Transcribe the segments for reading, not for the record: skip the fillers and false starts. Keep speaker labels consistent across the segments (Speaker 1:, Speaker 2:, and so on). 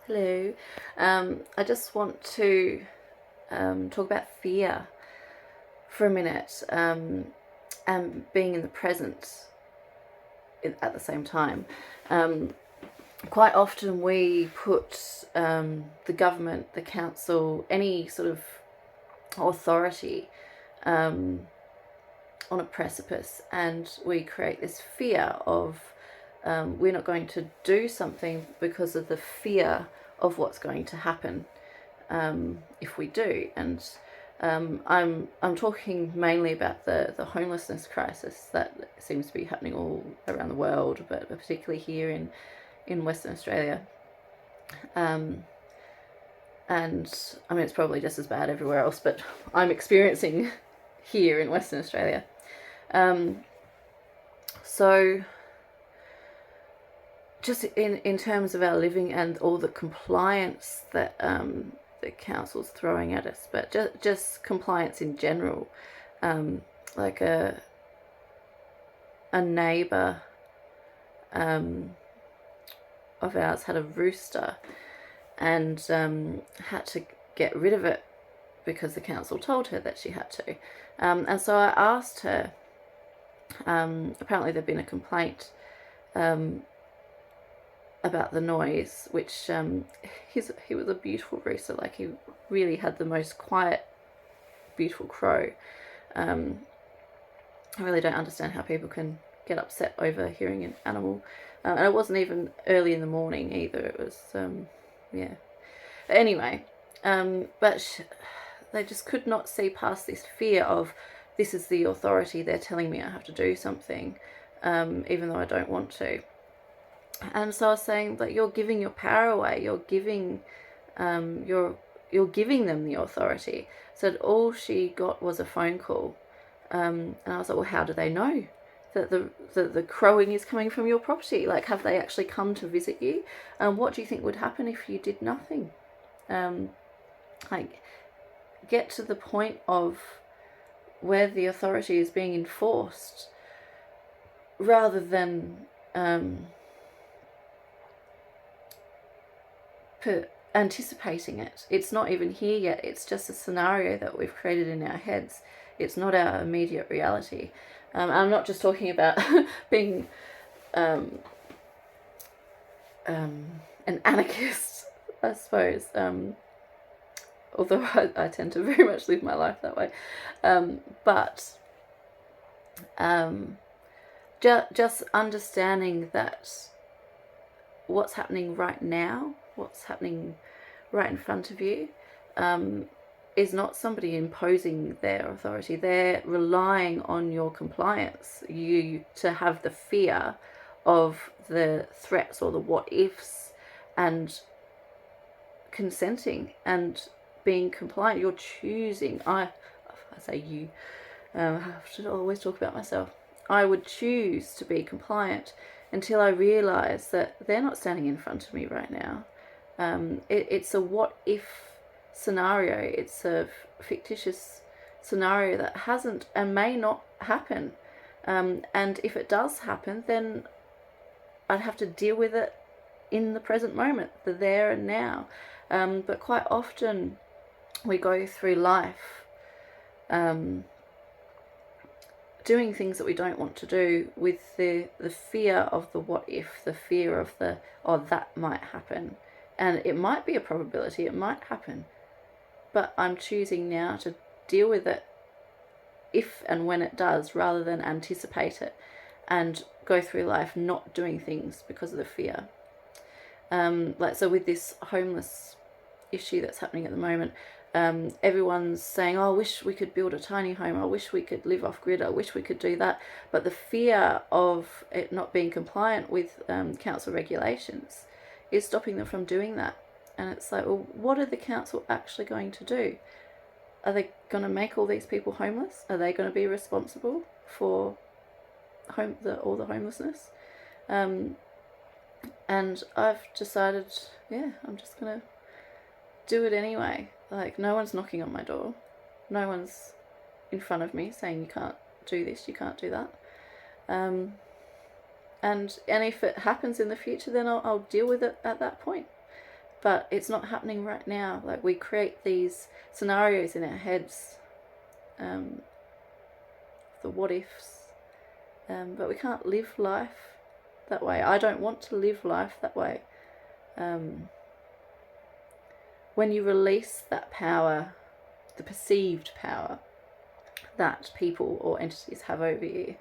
Speaker 1: Hello. I just want to talk about fear for a minute, and being in the present at the same time. Quite often we put the government, the council, any sort of authority on a precipice, and we create this fear of we're not going to do something because of the fear of what's going to happen if we do. And I'm talking mainly about the homelessness crisis that seems to be happening all around the world, but particularly here in Western Australia. And I mean, it's probably just as bad everywhere else, but I'm experiencing here in Western Australia. So just in terms of our living and all the compliance that the council's throwing at us, but just compliance in general. Like a neighbour of ours had a rooster and had to get rid of it because the council told her that she had to. And so I asked her, apparently there'd been a complaint about the noise, which he was a beautiful rooster. Like, he really had the most quiet, beautiful crow. I really don't understand how people can get upset over hearing an animal. And it wasn't even early in the morning either. It was, yeah. But anyway, but they just could not see past this fear of, this is the authority, they're telling me I have to do something, even though I don't want to. And so I was saying that you're giving your power away. You're giving, you're giving them the authority. So that all she got was a phone call, and I was like, well, how do they know that the crowing is coming from your property? Like, have they actually come to visit you? And what do you think would happen if you did nothing? Like, get to the point of where the authority is being enforced, rather than anticipating it. It's not even here yet. It's just a scenario that we've created in our heads. It's not our immediate reality. I'm not just talking about being an anarchist, I suppose. Although I tend to very much live my life that way. But just understanding that what's happening right now, what's happening right in front of you, is not somebody imposing their authority. They're relying on your compliance, you to have the fear of the threats or the what ifs, and consenting and being compliant. You're choosing. I say you, I should always talk about myself. I would choose to be compliant until I realise that they're not standing in front of me right now. It's a what if scenario. It's a fictitious scenario that hasn't and may not happen. And if it does happen, then I'd have to deal with it in the present moment, the there and now. But quite often we go through life doing things that we don't want to do, with the fear of the what if, the fear of the, oh, that might happen. And it might be a probability, it might happen. But I'm choosing now to deal with it if and when it does, rather than anticipate it and go through life not doing things because of the fear. Like, so with this homeless issue that's happening at the moment, everyone's saying, oh, I wish we could build a tiny home, I wish we could live off grid, I wish we could do that. But the fear of it not being compliant with council regulations is stopping them from doing that. And it's like, well, what are the council actually going to do? Are they going to make all these people homeless? Are they going to be responsible for all the homelessness? And I've decided, yeah, I'm just going to do it anyway. Like, no one's knocking on my door. No one's in front of me saying you can't do this, you can't do that. And if it happens in the future, then I'll deal with it at that point. but it's not happening right now. Like, we create these scenarios in our heads, the what ifs, but we can't live life that way. I don't want to live life that way. When you release that power, the perceived power that people or entities have over you,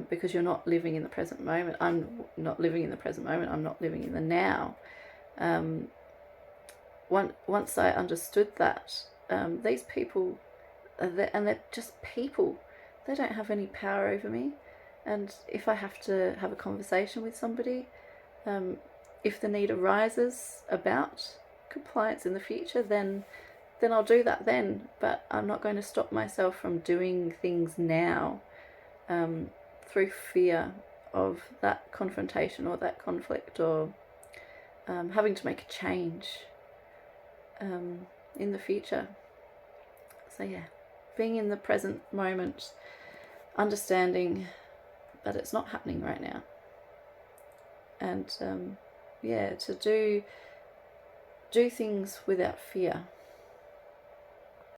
Speaker 1: because you're not living in the present moment. I'm not living in the present moment. I'm not living in the now. Once I understood that, these people, and they're just people, they don't have any power over me. And if I have to have a conversation with somebody, if the need arises about compliance in the future, then I'll do that then. But I'm not going to stop myself from doing things now, through fear of that confrontation or that conflict, or having to make a change in the future. So yeah, being in the present moment, understanding that it's not happening right now, and to do things without fear.